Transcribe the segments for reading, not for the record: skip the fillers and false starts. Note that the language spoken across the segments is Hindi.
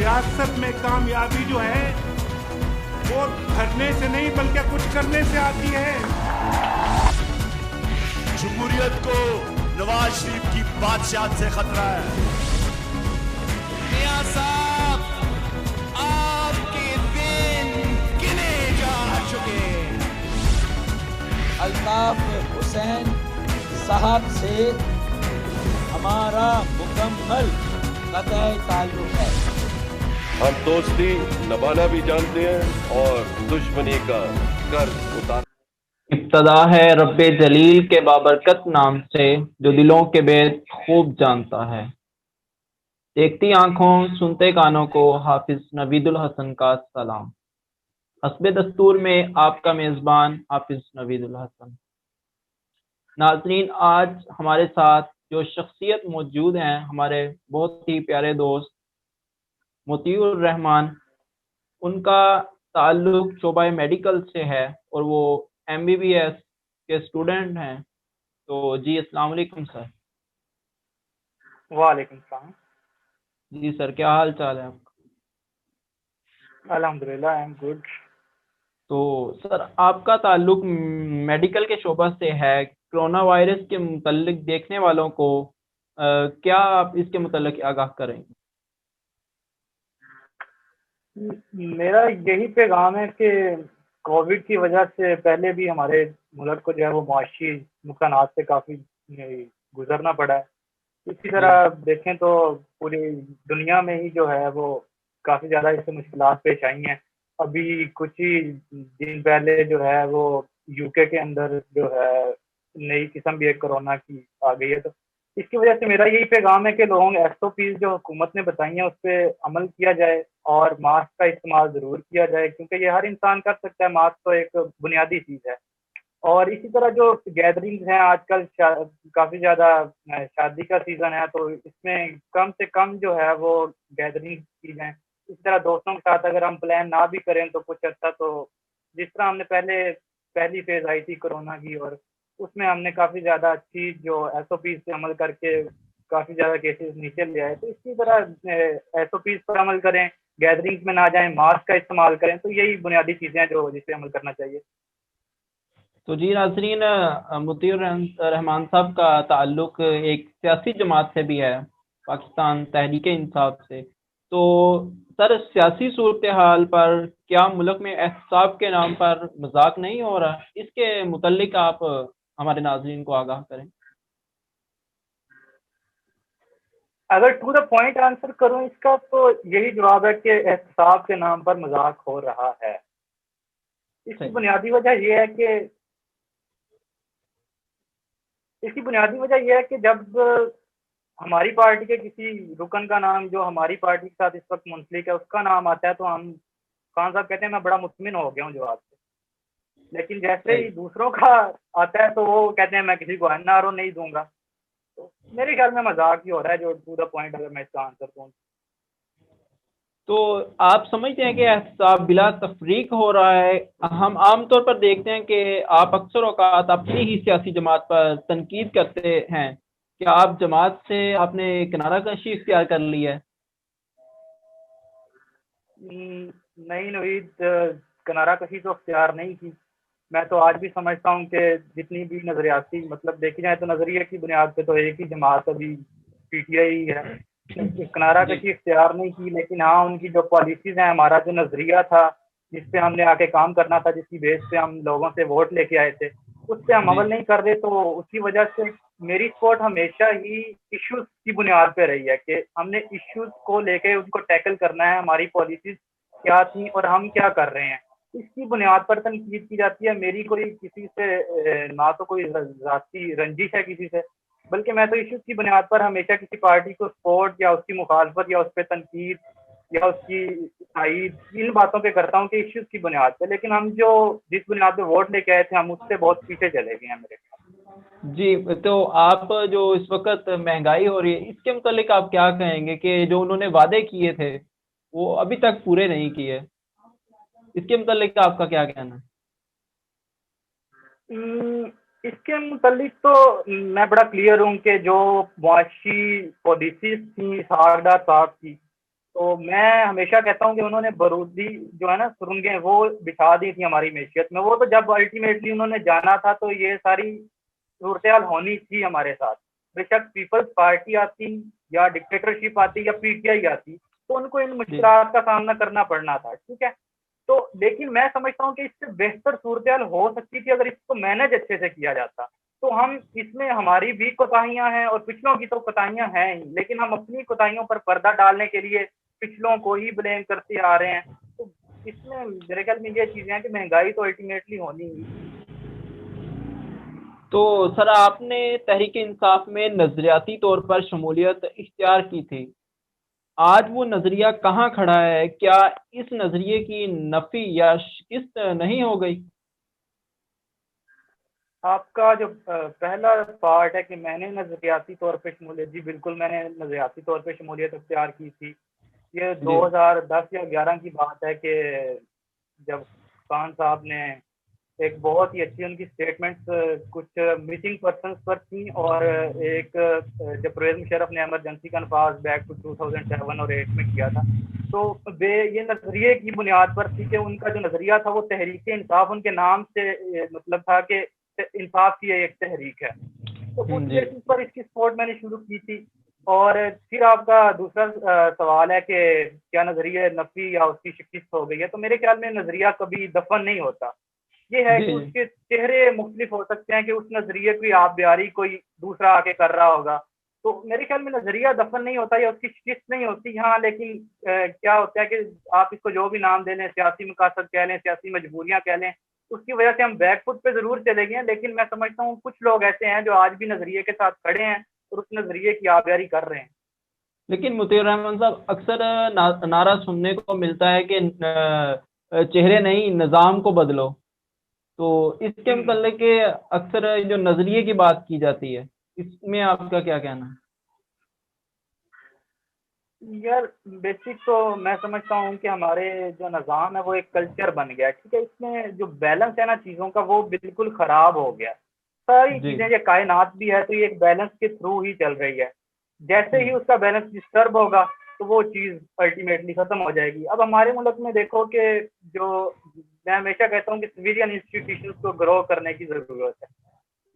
सियासत में कामयाबी जो है वो धरने से नहीं बल्कि कुछ करने से आती है। जमहूरियत को नवाज शरीफ की बादशाहत से खतरा है। मियां साहब, आपके दिन गिने जा चुके। अल्ताफ हुसैन साहब से हमारा मुकम्मल कतई ताल्लुक है। हम दोस्ती निभाना भी जानते हैं और दुश्मनी का कर्ज उतार। इब्तदा है रब्बे जलील के बाबरकत नाम से, जो दिलों के भेद खूब जानता है। देखती आंखों सुनते कानों को हाफिज नवीदुल हसन का सलाम। हस्बे दस्तूर में आपका मेज़बान हाफिज नवीदुल हसन। नाजरीन, आज हमारे साथ जो शख्सियत मौजूद हैं, हमारे बहुत ही प्यारे दोस्त मोतियुर रहमान। उनका ताल्लुक शोबा मेडिकल से है और वो MBBS के स्टूडेंट हैं। तो जी अस्सलाम वालेकुम सर। वालेकुम सलाम। जी सर, क्या हाल चाल है आपका? अल्हम्दुलिल्लाह, आई एम गुड। तो सर, आपका ताल्लुक मेडिकल के शोबा से है। कोरोना वायरस के मुतल्लिक देखने वालों को क्या आप इसके मुतल्लिक आगाह करेंगे? मेरा यही पैगाम है कि कोविड की वजह से पहले भी हमारे मुल्क को जो है वो मुआशी नुकसानात से काफ़ी गुजरना पड़ा है। इसी तरह देखें तो पूरी दुनिया में ही जो है वो काफ़ी ज़्यादा इससे मुश्किलात पेश आई हैं। अभी कुछ ही दिन पहले जो है वो यूके के अंदर जो है नई किस्म भी एक कोरोना की आ गई है। तो इसकी वजह से मेरा यही पैगाम है कि लोगों SOPs जो हुकूमत ने बताई हैं उस पर अमल किया जाए और मास्क का इस्तेमाल ज़रूर किया जाए, क्योंकि ये हर इंसान कर सकता है। मास्क तो एक बुनियादी चीज़ है। और इसी तरह जो गैदरिंग्स हैं आजकल काफ़ी ज़्यादा शादी का सीज़न है, तो इसमें कम से कम जो है वो गैदरिंग की जाए। इसी तरह दोस्तों के साथ अगर हम प्लान ना भी करें तो कुछ अच्छा, तो जिस तरह हमने पहली फेज़ आई थी कोरोना की, और उसमें हमने काफ़ी ज़्यादा अच्छी जो SOPs पे अमल करके काफ़ी ज़्यादा केसेस नीचे ले आए। तो इसी तरह SOPs पर अमल करें, गैदरिंग्स में ना जाएँ, मास्क का इस्तेमाल करें। तो यही बुनियादी चीज़ें हैं जो जिस पे अमल करना चाहिए। तो जी नाज़रीन, मोतियुर रहमान साहब का ताल्लुक एक सियासी जमात से भी है, पाकिस्तान तहरीक-ए-इंसाफ से। तो सर, सियासी सूरत हाल पर क्या मुल्क में एहतसाब के नाम पर मजाक नहीं हो रहा? इसके मुतल्लिक आप हमारे नाज़रीन को आगाह करें। अगर टू द पॉइंट आंसर करूं इसका, तो यही जवाब है कि एहतसाब के नाम पर मजाक हो रहा है। इसकी बुनियादी वजह यह है कि जब हमारी पार्टी के किसी रुकन का नाम जो हमारी पार्टी के साथ इस वक्त मुंसलिक है उसका नाम आता है, तो हम खान साहब कहते हैं मैं बड़ा मुतमिन हो गया हूँ जवाब से। लेकिन जैसे ही दूसरों का आता है तो वो कहते हैं मैं किसी को NRO नहीं दूंगा। तो मेरे ख्याल में मजाक ही हो रहा है, जो टू द पॉइंट अगर मैं इसका आंसर दूं। तो आप समझते हैं कि एहतसाब बिला तफरीक हो रहा है? हम आम तौर पर देखते हैं कि आप अक्सर औकात अपनी ही सियासी जमात पर तनकीद करते हैं। क्या आप जमात से आपने किनारा कशी इख्तियार कर ली है? नहीं नवीद, किनारा कशी तो इख्तियार नहीं की। मैं तो आज भी समझता हूँ कि जितनी भी नजरियाती मतलब देखी जाए तो नजरिए की बुनियाद पे तो एक ही जमात अभी PTI है। किनारा कशी इख्तियार नहीं की, लेकिन हाँ उनकी जो पॉलिसीज हैं, हमारा जो नजरिया था जिस पे हमने आके काम करना था, जिसकी बेस पे हम लोगों से वोट लेके आए थे, उस पे हम अमल नहीं कर रहे। तो उसकी वजह से मेरी सपोर्ट हमेशा ही इश्यूज की बुनियाद पे रही है कि हमने इश्यूज को लेके उनको टैकल करना है। हमारी पॉलिसीज क्या थी और हम क्या कर रहे हैं, इसकी बुनियाद पर तनकीद की जाती है। मेरी कोई किसी से ना तो कोई ज़ाती रंजिश है किसी से, बल्कि मैं तो इश्यूज की बुनियाद पर हमेशा किसी पार्टी को सपोर्ट या उसकी मुखालफत या उस पर तनकीद या उसकी तायीद इन बातों पे करता हूँ कि इश्यूज की बुनियाद पे। लेकिन हम जो जिस बुनियाद पे वोट लेके आए थे हम उससे बहुत पीछे चले गए हैं मेरे ख्याल। जी, तो आप जो इस वक्त महंगाई हो रही है इसके मुतालिक आप क्या कहेंगे कि जो उन्होंने वादे किए थे वो अभी तक पूरे नहीं किए? इसके मुतालिक आपका क्या कहना है? इसके मुतालिक तो मैं बड़ा क्लियर हूँ कि जो मुआशी पॉलिसीज थी सारदार साहब की, तो मैं हमेशा कहता हूँ कि उन्होंने बरूदी जो है ना सुरंगें वो बिछा दी थी हमारी मैशियत में। वो तो जब अल्टीमेटली उन्होंने जाना था तो ये सारी सूरत होनी थी हमारे साथ। बेशक पीपल्स पार्टी आती या डिक्टेटरशिप आती या पीटीआई आती तो उनको इन मुश्किलात का सामना करना पड़ना था, ठीक है। तो लेकिन मैं समझता हूँ कि इससे बेहतर सूरत हो सकती थी अगर इसको मैनेज अच्छे से किया जाता। तो हम इसमें हमारी भी कोताहियां हैं और पिछलों की तो कोताहियां हैं ही, लेकिन हम अपनी कोताहियों पर पर्दा डालने के लिए पिछलों को ही ब्लेम करते आ रहे हैं। तो इसमें मेरे ख्याल में ये चीजें हैं कि महंगाई तो अल्टीमेटली होनी ही। तो सर आपने तहरीक इंसाफ में नजरियाती तौर पर शमूलियत इख्तियार की थी, आज वो नजरिया कहाँ खड़ा है? क्या इस नजरिए की नफी या शिकस्त नहीं हो गई? आपका जो पहला पार्ट है कि मैंने नजरियाती तौर पे शमूलियत, जी बिल्कुल मैंने नजरियाती तौर पे शमूलियत इख्तियार की थी। ये 2010 या 11 की बात है कि जब खान साहब ने एक बहुत ही अच्छी उनकी स्टेटमेंट्स कुछ मिसिंग पर्सन्स पर थी और एक जब परवेज मुशर्रफ ने इमरजेंसी का नफाज बैक टू 2007 और 8 में किया था तो वे ये नजरिए की बुनियाद पर थी कि उनका जो नजरिया था वो तहरीक इंसाफ उनके नाम से मतलब था कि इंसाफ की एक तहरीक है। तो उस बेसिस पर इसकी सपोर्ट मैंने शुरू की थी। और फिर आपका दूसरा सवाल है कि क्या नजरिया नफी या उसकी शिकस्त हो गई है, तो मेरे ख्याल में नजरिया कभी दफन नहीं होता। ये है कि उसके चेहरे मुख्तलिफ हो सकते हैं कि उस नजरिए की आप बिहारी कोई दूसरा आके कर रहा होगा। तो मेरे ख्याल में नजरिया दफन नहीं होता या उसकी शिकस्त नहीं होती। हाँ लेकिन क्या होता है कि आप इसको जो भी नाम दे लें, सियासी मकासद कह लें, सियासी मजबूरियां कह लें, उसकी वजह से हम बैकफुट पे जरूर चले गए हैं। लेकिन मैं समझता हूँ कुछ लोग ऐसे हैं जो आज भी नजरिए के साथ खड़े हैं और उस नजरिए की आबियारी कर रहे हैं। लेकिन मुतीर रहमान साहब अक्सर नारा सुनने को मिलता है कि चेहरे नहीं निज़ाम को बदलो, तो इसके मतलब के अक्सर जो नजरिए की बात की जाती है, इसमें आपका क्या कहना है? यार बेसिक तो मैं समझता हूँ कि हमारे जो निज़ाम है वो एक कल्चर बन गया है, ठीक है। इसमें जो बैलेंस है ना चीज़ों का वो बिल्कुल ख़राब हो गया। सारी चीज़ें ये कायनात भी है तो ये एक बैलेंस के थ्रू ही चल रही है। जैसे ही उसका बैलेंस डिस्टर्ब होगा तो वो चीज़ अल्टीमेटली ख़त्म हो जाएगी। अब हमारे मुल्क में देखो कि जो मैं हमेशा कहता हूँ कि सिविलियन इंस्टीट्यूशंस को ग्रो करने की ज़रूरत है।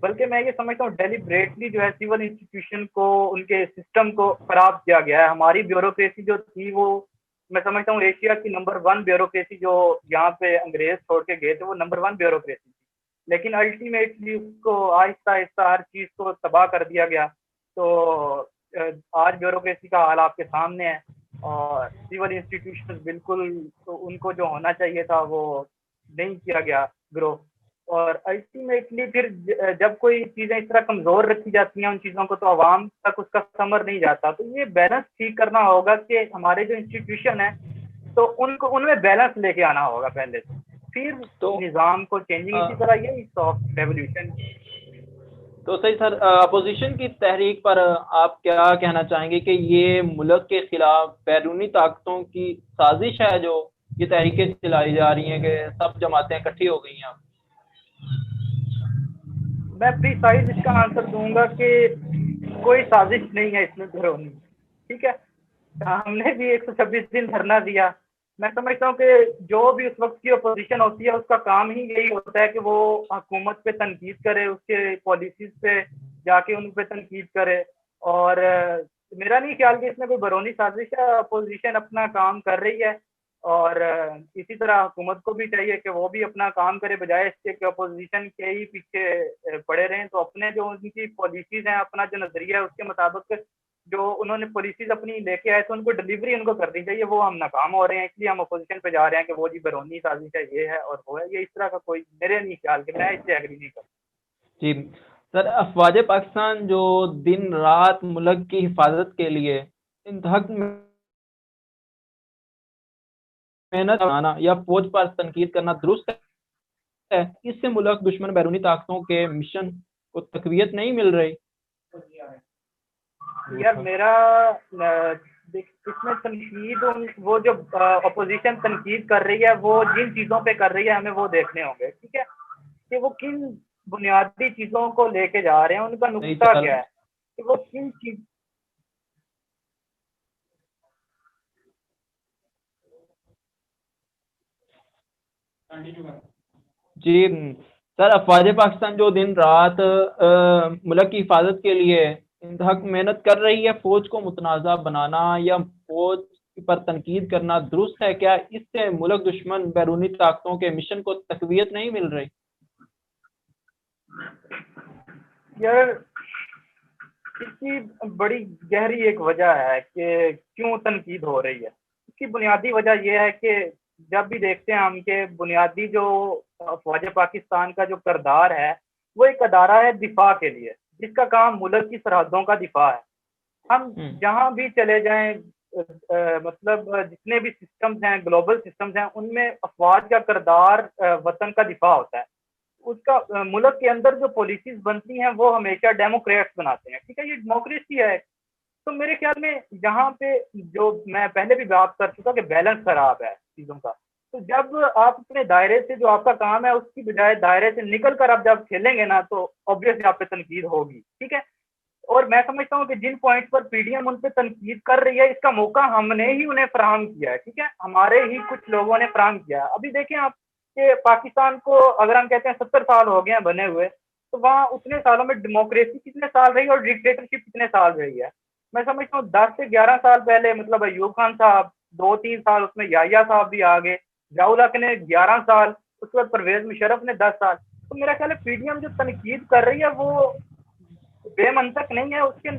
बल्कि मैं ये समझता हूँ डेलिब्रेटली जो है सिविल इंस्टीट्यूशन को उनके सिस्टम को खराब किया गया है। हमारी ब्यूरोक्रेसी जो थी वो मैं समझता हूँ एशिया की नंबर 1 ब्यूरोक्रेसी जो यहाँ पे अंग्रेज छोड़ के गए थे वो नंबर 1 ब्यूरोक्रेसी थी। लेकिन अल्टीमेटली उसको आहिस्ता आहिस्ता हर चीज़ को तबाह कर दिया गया। तो आज ब्यूरोक्रेसी का हाल आपके सामने है और सिविल इंस्टीट्यूशन बिल्कुल तो उनको जो होना चाहिए था वो नहीं किया गया ग्रो। और अल्टीमेटली फिर जब कोई चीज़ें इस तरह कमज़ोर रखी जाती हैं उन चीज़ों को तो आवाम तक उसका समर नहीं जाता। तो ये बैलेंस ठीक करना होगा कि हमारे जो इंस्टीट्यूशन है तो उनको उनमें बैलेंस लेके आना होगा पहले से, फिर तो निज़ाम को चेंजिंग। इसी तरह यही सॉफ्ट रेवोल्यूशन। तो सही सर, अपोजिशन की तहरीक पर आप क्या कहना चाहेंगे कि ये मुल्क के खिलाफ बैरूनी ताकतों की साजिश है जो ये तहरीकें चलाई जा रही हैं कि सब जमातें इकट्ठी हो गई हैं? मैं प्रीसाइज इसका आंसर दूंगा कि कोई साजिश नहीं है इसमें बैरूनी, ठीक है। हमने भी 126 दिन धरना दिया। मैं समझता हूँ कि जो भी उस वक्त की अपोजिशन होती है उसका काम ही यही होता है कि वो हुकूमत पे तनकीद करे, उसके पॉलिसीज पे जाके उन पे तनकीद करे। और मेरा नहीं ख्याल कि इसमें कोई बैरूनी साजिश है। अपोजिशन अपना काम कर रही है और इसी तरह हुकूमत को भी चाहिए कि वो भी अपना काम करे बजाय इसके कि अपोजिशन के ही पीछे पड़े रहें। तो अपने जो उनकी पॉलिसीज हैं, अपना जो नज़रिया है उसके मुताबिक जो उन्होंने पॉलिसीज अपनी लेके आए तो उनको डिलीवरी उनको करनी चाहिए। वो हम नाकाम हो रहे हैं इसलिए हम अपोजिशन पे जा रहे हैं कि वो जी बैरूनी साजिश है, ये है और वो है। ये इस तरह का कोई मेरे नहीं ख्याल कि मैं इससे एग्री नहीं करता। जी सर, अफवाज पाकिस्तान जो दिन रात मुल्क की हिफाजत के लिए इंतहक मेहनत करना या फौज पर तनकीद करना दुरुस्त है? इससे मुल्क दुश्मन बैरूनी ताकतों के मिशन को तकवीत नहीं मिल रही? यार मेरा इसमें तनकीद वो जो अपोजिशन तनकीद कर रही है वो जिन चीज़ों पे कर रही है हमें वो देखने होंगे, ठीक है, कि वो किन बुनियादी चीज़ों को लेके जा रहे हैं, उनका नुक्ता क्या है कि वो किन चीज जी सर, अफवाज पाकिस्तान जो दिन रात मुल्क की हिफाजत के लिए इंतहक मेहनत कर रही है, फौज को मुतनाज़ा बनाना या फौज पर तनकीद करना दुरुस्त है क्या? इससे मुल्क दुश्मन बैरूनी ताकतों के मिशन को तकवीत नहीं मिल रही? यार, इसकी बड़ी गहरी एक वजह है कि क्यों तनकीद हो रही है। इसकी बुनियादी वजह यह है कि जब भी देखते हैं हम कि बुनियादी जो फ़ौज पाकिस्तान का जो किरदार है, वो एक अदारा है दिफा के लिए, जिसका काम मुल्क की सरहदों का दिफा है। हम जहाँ भी चले जाएं, मतलब जितने भी सिस्टम्स हैं, ग्लोबल सिस्टम्स हैं, उनमें अफवाज का किरदार वतन का दिफा होता है। उसका मुल्क के अंदर जो पॉलिसीज बनती हैं वो हमेशा डेमोक्रेट्स बनाते हैं, ठीक है, ये डेमोक्रेसी है। तो मेरे ख्याल में यहाँ पे जो मैं पहले भी बात कर चुका कि बैलेंस खराब है चीज़ों का। तो जब आप अपने दायरे से जो आपका काम है उसकी बजाय दायरे से निकल कर आप जब खेलेंगे ना, तो ऑब्वियसली आप पे तनकीद होगी, ठीक है। और मैं समझता हूँ कि जिन पॉइंट पर पीडीएम उन पे तनकीद कर रही है, इसका मौका हमने ही उन्हें फराहम किया है, ठीक है, हमारे ही कुछ लोगों ने फराहम किया है। अभी देखें आप कि पाकिस्तान को अगर हम कहते हैं 70 साल हो गए हैं बने हुए, तो वहाँ उतने सालों में डेमोक्रेसी कितने साल रही और डिक्टेटरशिप कितने साल रही है। मैं समझता हूँ 10 से 11 साल पहले, मतलब अयूब खान साहब 2-3 साल, उसमें याहिया साहब भी आ गए, जयाउल ने 11 साल, उसके बाद परवेज मुशर्रफ ने 10 साल। तो मेरा ख्याल है पीडीएम जो तनकीद कर रही है वो बेमंतक नहीं है, उसके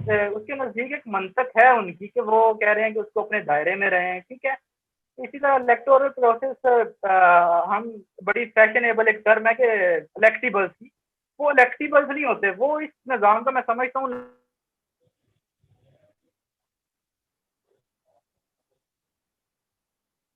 नजदीक एक मंतक है उनकी कि वो कह रहे हैं कि उसको अपने दायरे में रहें, ठीक है। इसी तरह इलेक्टोरल प्रोसेस, हम बड़ी फैशनेबल एक टर्म है कि इलेक्टिबल्स की, वो इलेक्टिबल्स नहीं होते, वो इस निज़ाम का मैं समझता हूँ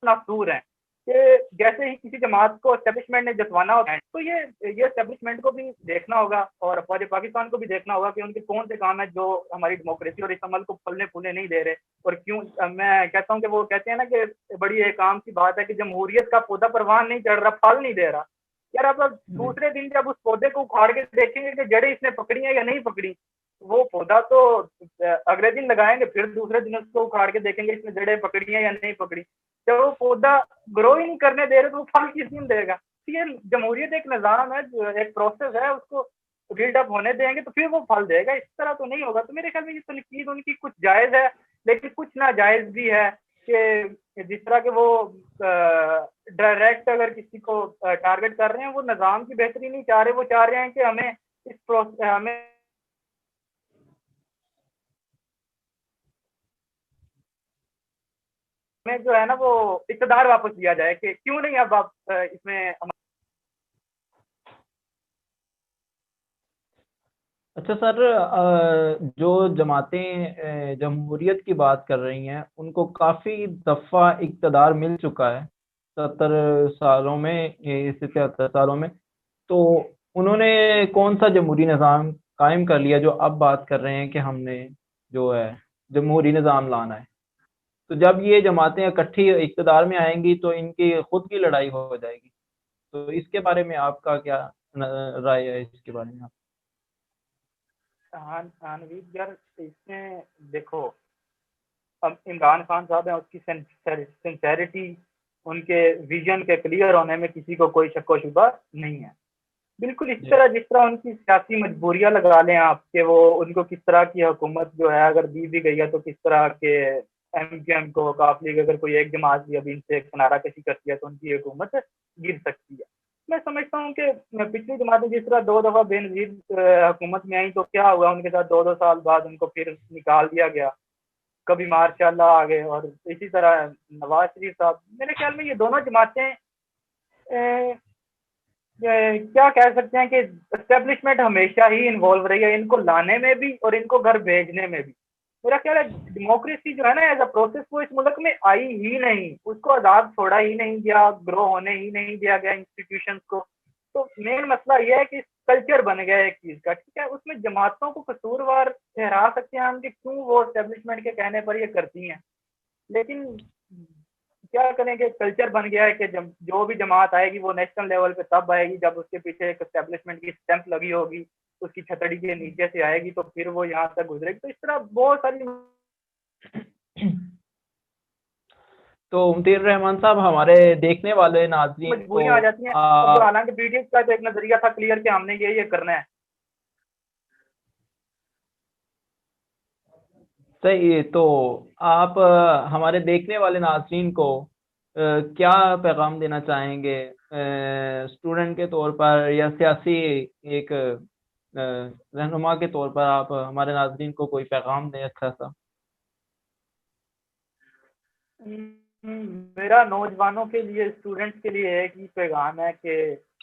नासूर हैं कि जैसे ही किसी जमात को एस्टेब्लिशमेंट ने जतवाना होता है, तो ये एस्टेब्लिशमेंट को भी देखना होगा और अफवाज पाकिस्तान को भी देखना होगा कि उनके कौन से काम है जो हमारी डेमोक्रेसी और इस अमल को फलने फूलने नहीं दे रहे। और क्यों मैं कहता हूँ कि वो कहते हैं ना कि बड़ी एक आम सी बात है कि जमहूरियत का पौधा परवान नहीं चढ़ रहा, फल नहीं दे रहा। यार अब दूसरे दिन जब उस पौधे को उखाड़ के देखेंगे कि जड़ें इसने पकड़ी हैं या नहीं पकड़ी, वो पौधा तो अगले दिन लगाएंगे, फिर दूसरे दिन उसको उखाड़ के देखेंगे इसने जड़ें पकड़ी हैं या नहीं पकड़ी। जब वो पौधा ग्रो ही नहीं करने दे रहे तो वो फल किस दिन देगा। तो ये जमहूरियत एक निज़ाम है, एक प्रोसेस है, उसको बिल्डअप होने देंगे तो फिर वो फल देगा, इस तरह तो नहीं होगा। तो मेरे ख्याल में ये तनकीद उनकी कुछ जायज़ है, लेकिन कुछ नाजायज़ भी है कि जिस तरह के वो डायरेक्ट अगर किसी को टारगेट कर रहे हैं, वो निज़ाम की बेहतरी नहीं चाह रहे, वो चाह रहे हैं कि हमें इस प्रोसेस हमें जो है ना वो इक़्तिदार वापस दिया जाए कि क्यों नहीं अब आप इसमें। अच्छा सर, जो जमातें जमहूरियत की बात कर रही हैं, उनको काफ़ी दफ़ा इक़्तिदार मिल चुका है 70 सालों में, इससे 73 सालों में। तो उन्होंने कौन सा जमहूरी निज़ाम कायम कर लिया जो अब बात कर रहे हैं कि हमने जो है जमहूरी निज़ाम लाना है? तो जब ये जमातें इकट्ठी इक़्तिदार में आएंगी तो इनकी खुद की लड़ाई हो जाएगी। तो इसके बारे में आपका क्या राय है इसके बारे में? हाँ हाँ नवीद, यार इसमें देखो, अब इमरान खान साहब हैं, उसकी सिंसेरिटी, उनके विजन के क्लियर होने में किसी को कोई शक व शुबा नहीं है। बिल्कुल इस तरह जिस तरह उनकी सियासी मजबूरियां लगा लें आप कि वो उनको किस तरह की हुकूमत जो है अगर दी भी गई है तो किस तरह के एमक्यूएम को काफ लीग अगर कोई एक जमात भी अभी इनसे किनारा कशी करती है तो उनकी हुकूमत गिर सकती है। मैं समझता हूँ कि पिछली जमातें जिस तरह 2 दफ़ा बेनज़ीर हुकूमत में आई तो क्या हुआ, उनके साथ 2-2 साल बाद उनको फिर निकाल दिया गया, कभी मार्शाल्लाह आ गए, और इसी तरह नवाज शरीफ साहब। मेरे ख्याल में ये दोनों जमातें क्या कह सकते हैं कि एस्टेब्लिशमेंट हमेशा ही इन्वॉल्व रही है, इनको लाने में भी और इनको घर भेजने में भी। मेरा ख्याल है डेमोक्रेसी जो है ना एज अ प्रोसेस वो इस मुल्क में आई ही नहीं, उसको आज़ाद छोड़ा ही नहीं गया, ग्रो होने ही नहीं दिया गया इंस्टीट्यूशंस को। तो मेन मसला यह है कि कल्चर बन गया एक चीज़ का, ठीक है। उसमें जमातों को कसूरवार ठहरा सकते हैं हम कि क्यों वो एस्टेब्लिशमेंट के कहने पर ये करती हैं, लेकिन क्या करें कि कल्चर बन गया है कि जब जो भी जमात आएगी वो नेशनल लेवल पे तब आएगी जब उसके पीछे एक एस्टेब्लिशमेंट की स्टैंप लगी होगी, उसकी छतड़ी के नीचे से आएगी तो फिर वो यहाँ तक गुजरेगी। तो इस तरह बहुत सारी तो मुमतीर रहमान साहब, हमारे देखने वाले नाजरीन को मजबूरियां आ जाती हैं। अब जो हालांकि पीडीएफ का तो एक नजरिया था क्लियर कि हमने ये करना है। सही है। तो आप हमारे देखने वाले नाजरीन को क्या पैगाम देना चाहेंगे, स्टूडेंट के तौर पर या सियासी एक रहनुमा के तौर पर? आप हमारे नाजरीन को कोई पैगाम दें अच्छा सा। मेरा नौजवानों के लिए, स्टूडेंट्स के लिए एक ही पैगाम है कि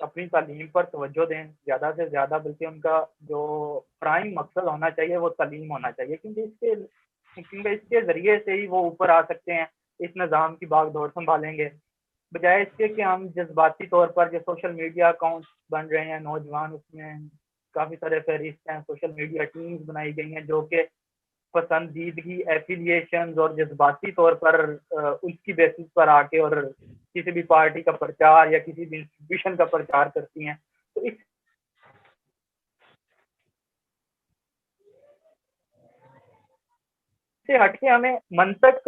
अपनी तालीम पर तवज्जो दें ज़्यादा से ज़्यादा, बल्कि उनका जो प्राइम मकसद होना चाहिए वो तालीम होना चाहिए, क्योंकि इसके ज़रिए से ही वो ऊपर आ सकते हैं, इस निज़ाम की भागदौड़ संभालेंगे। बजाय इसके कि हम जज्बाती तौर पर जो सोशल मीडिया अकाउंट्स बन रहे हैं नौजवान, उसमें काफ़ी सारे फहरिस्त हैं, सोशल मीडिया टीम्स बनाई गई हैं जो कि पसंदीदगी, एफिलिएशन और जज्बाती तौर पर उसकी बेसिस पर आके और किसी भी पार्टी का प्रचार या किसी भी इंस्टीट्यूशन का प्रचार करती हैं। तो इससे हटके हमें मंतक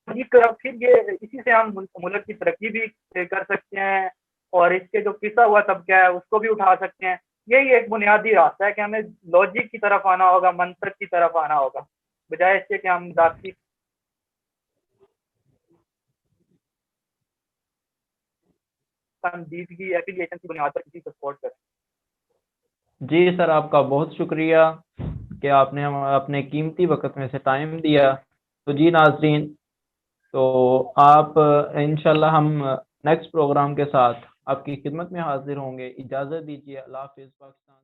फिर ये इसी से हम मुल्क की तरक्की भी कर सकते हैं और इसके जो पिसा हुआ तबका है उसको भी उठा सकते हैं। यही एक बुनियादी रास्ता है कि हमें लॉजिक की तरफ आना होगा, मंतक की तरफ आना होगा, बजाय इससे कि हम जाती संजीदगी, एफिलिएशन की बुनियाद पर किसी को सपोर्ट करें। जी सर, आपका बहुत शुक्रिया कि आपने हम अपने कीमती वक्त में से टाइम दिया। तो जी नाजरीन, तो आप इंशाल्लाह हम नेक्स्ट प्रोग्राम के साथ आपकी खिदमत में हाजिर होंगे। इजाज़त दीजिए। अल्लाह हाफ़िज़। पाकिस्तान।